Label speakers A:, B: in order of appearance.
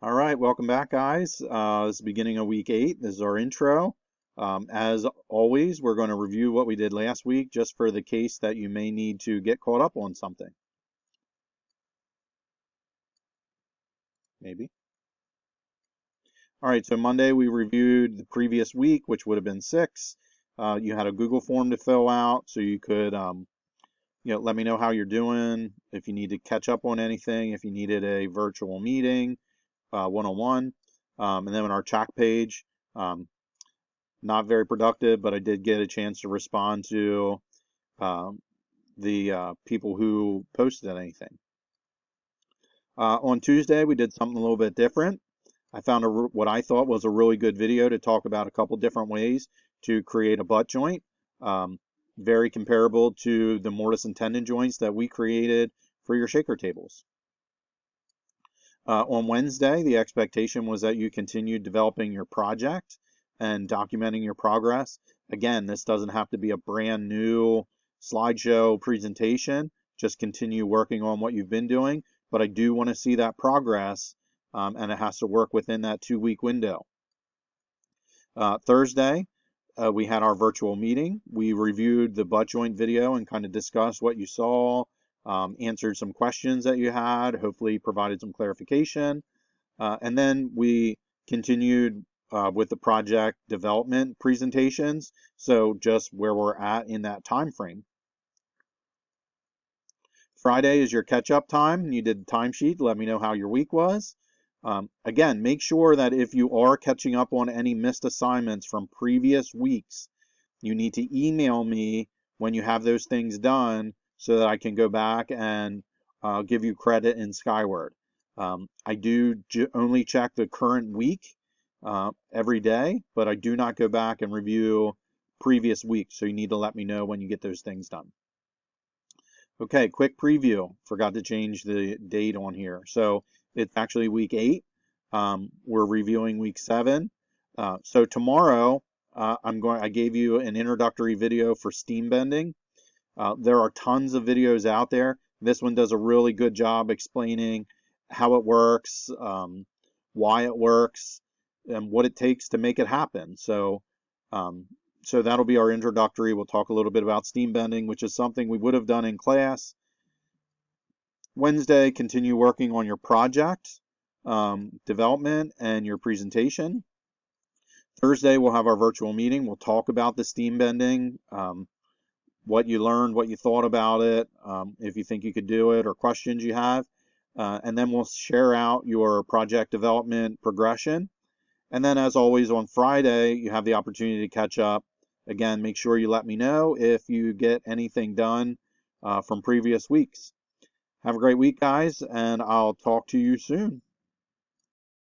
A: All right, welcome back, guys. This is the beginning of week 8. This is our intro. As always, we're going to review what we did last week just for the case that you may need to get caught up on something. Maybe. All right, so Monday we reviewed the previous week, which would have been 6. You had a Google form to fill out, so you could let me know how you're doing, if you need to catch up on anything, if you needed a virtual meeting, one-on-one. And then on our chat page, not very productive, but I did get a chance to respond to the people who posted anything. On Tuesday, we did something a little bit different. I found what I thought was a really good video to talk about a couple different ways to create a butt joint. Very comparable to the mortise and tendon joints that we created for your shaker tables. On Wednesday, the expectation was that you continued developing your project and documenting your progress. Again, this doesn't have to be a brand new slideshow presentation. Just continue working on what you've been doing. But I do want to see that progress, and it has to work within that 2-week window. Thursday, we had our virtual meeting. We reviewed the butt joint video and kind of discussed what you saw, answered some questions that you had, hopefully provided some clarification. And then we continued with the project development presentations, so just where we're at in that time frame. Friday is your catch-up time. You did the timesheet. Let me know how your week was. Again, make sure that if you are catching up on any missed assignments from previous weeks, you need to email me when you have those things done so that I can go back and give you credit in Skyward. I do only check the current week every day, but I do not go back and review previous weeks, so you need to let me know when you get those things done. Okay, quick preview. Forgot to change the date on here. So it's actually week 8. We're reviewing week 7. So tomorrow, I gave you an introductory video for steam bending. There are tons of videos out there. This one does a really good job explaining how it works, why it works, and what it takes to make it happen. So that'll be our introductory. We'll talk a little bit about steam bending, which is something we would have done in class. Wednesday, continue working on your project development and your presentation. Thursday, we'll have our virtual meeting. We'll talk about the steam bending, what you learned, what you thought about it, if you think you could do it, or questions you have. And then we'll share out your project development progression. And then, as always, on Friday, you have the opportunity to catch up. Again, make sure you let me know if you get anything done from previous weeks. Have a great week, guys, and I'll talk to you soon.